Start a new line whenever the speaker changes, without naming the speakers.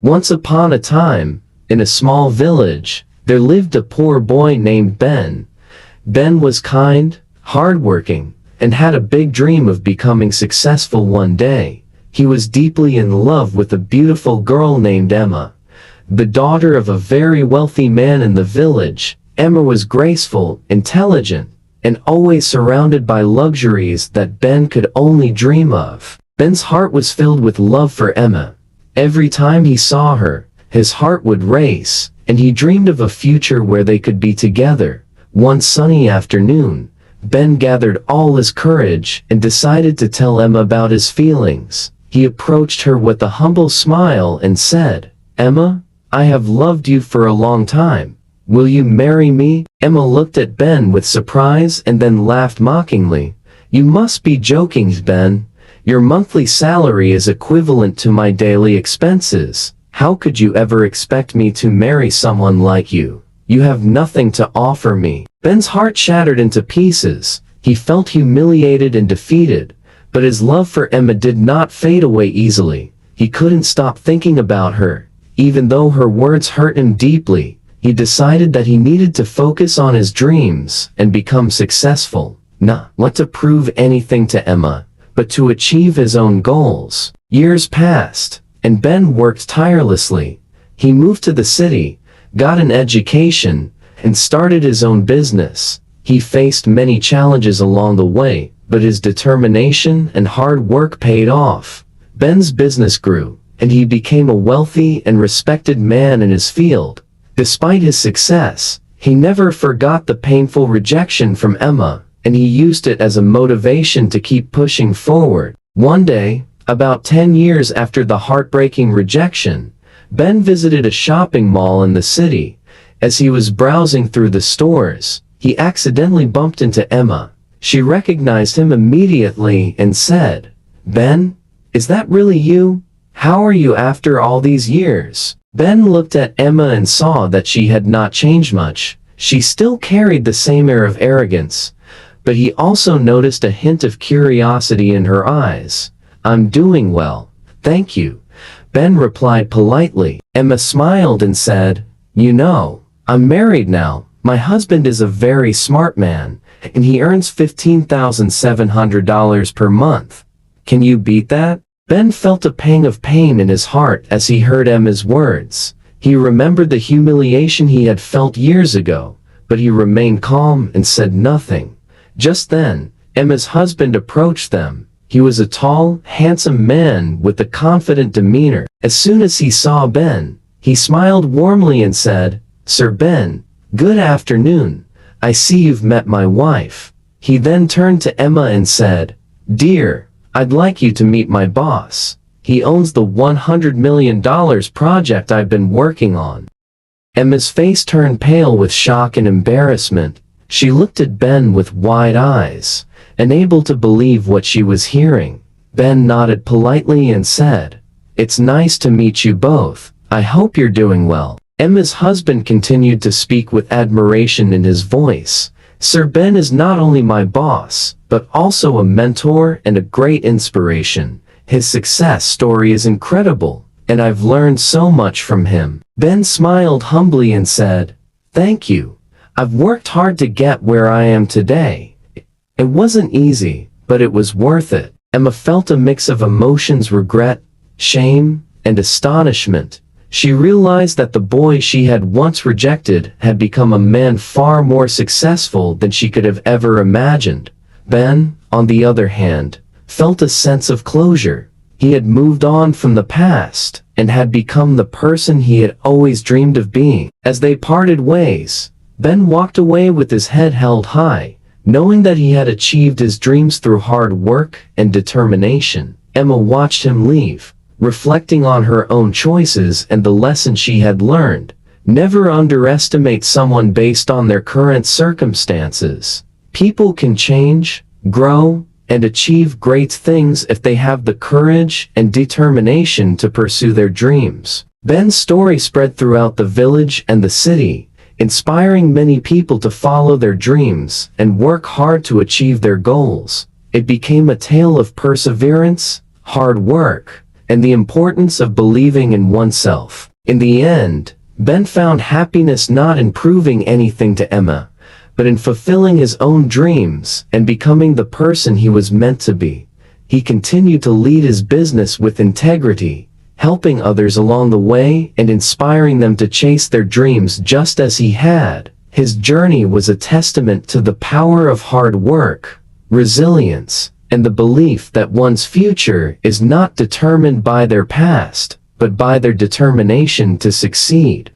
Once upon a time, in a small village, there lived a poor boy named Ben. Ben was kind, hardworking, and had a big dream of becoming successful one day. He was deeply in love with a beautiful girl named Emma, the daughter of a very wealthy man in the village. Emma was graceful, intelligent, and always surrounded by luxuries that Ben could only dream of. Ben's heart was filled with love for Emma. Every time he saw her, his heart would race, and he dreamed of a future where they could be together. One sunny afternoon, Ben gathered all his courage and decided to tell Emma about his feelings. He approached her with a humble smile and said, "Emma, I have loved you for a long time. Will you marry me?" Emma looked at Ben with surprise and then laughed mockingly. "You must be joking, Ben. Your monthly salary is equivalent to my daily expenses. How could you ever expect me to marry someone like you? You have nothing to offer me." Ben's heart shattered into pieces. He felt humiliated and defeated, but his love for Emma did not fade away easily. He couldn't stop thinking about her. Even though her words hurt him deeply, he decided that he needed to focus on his dreams and become successful. Not to prove anything to Emma, but to achieve his own goals. Years passed, and Ben worked tirelessly. He moved to the city, got an education, and started his own business. He faced many challenges along the way, but his determination and hard work paid off. Ben's business grew, and he became a wealthy and respected man in his field. Despite his success, he never forgot the painful rejection from Emma, and he used it as a motivation to keep pushing forward. One day, about 10 years after the heartbreaking rejection, Ben visited a shopping mall in the city. As he was browsing through the stores, he accidentally bumped into Emma. She recognized him immediately and said, "Ben, is that really you? How are you after all these years?" Ben looked at Emma and saw that she had not changed much. She still carried the same air of arrogance, but he also noticed a hint of curiosity in her eyes. "I'm doing well, thank you," Ben replied politely. Emma smiled and said, "You know, I'm married now. My husband is a very smart man, and he earns $15,700 per month. Can you beat that?" Ben felt a pang of pain in his heart as he heard Emma's words. He remembered the humiliation he had felt years ago, but he remained calm and said nothing. Just then, Emma's husband approached them. He was a tall, handsome man with a confident demeanor. As soon as he saw Ben, he smiled warmly and said, "Sir Ben, good afternoon. I see you've met my wife." He then turned to Emma and said, "Dear, I'd like you to meet my boss. He owns the $100 million project I've been working on." Emma's face turned pale with shock and embarrassment. She looked at Ben with wide eyes, unable to believe what she was hearing. Ben nodded politely and said, "It's nice to meet you both. I hope you're doing well." Emma's husband continued to speak with admiration in his voice. "Sir Ben is not only my boss, but also a mentor and a great inspiration. His success story is incredible, and I've learned so much from him." Ben smiled humbly and said, "Thank you. I've worked hard to get where I am today. It wasn't easy, but it was worth it." Emma felt a mix of emotions: regret, shame, and astonishment. She realized that the boy she had once rejected had become a man far more successful than she could have ever imagined. Ben, on the other hand, felt a sense of closure. He had moved on from the past and had become the person he had always dreamed of being. As they parted ways, Ben walked away with his head held high, knowing that he had achieved his dreams through hard work and determination. Emma watched him leave, reflecting on her own choices and the lesson she had learned. Never underestimate someone based on their current circumstances. People can change, grow, and achieve great things if they have the courage and determination to pursue their dreams. Ben's story spread throughout the village and the city, inspiring many people to follow their dreams and work hard to achieve their goals. It became a tale of perseverance, hard work, and the importance of believing in oneself. In the end, Ben found happiness not in proving anything to Emma, but in fulfilling his own dreams and becoming the person he was meant to be. He continued to lead his business with integrity, helping others along the way and inspiring them to chase their dreams just as he had. His journey was a testament to the power of hard work, resilience, and the belief that one's future is not determined by their past, but by their determination to succeed.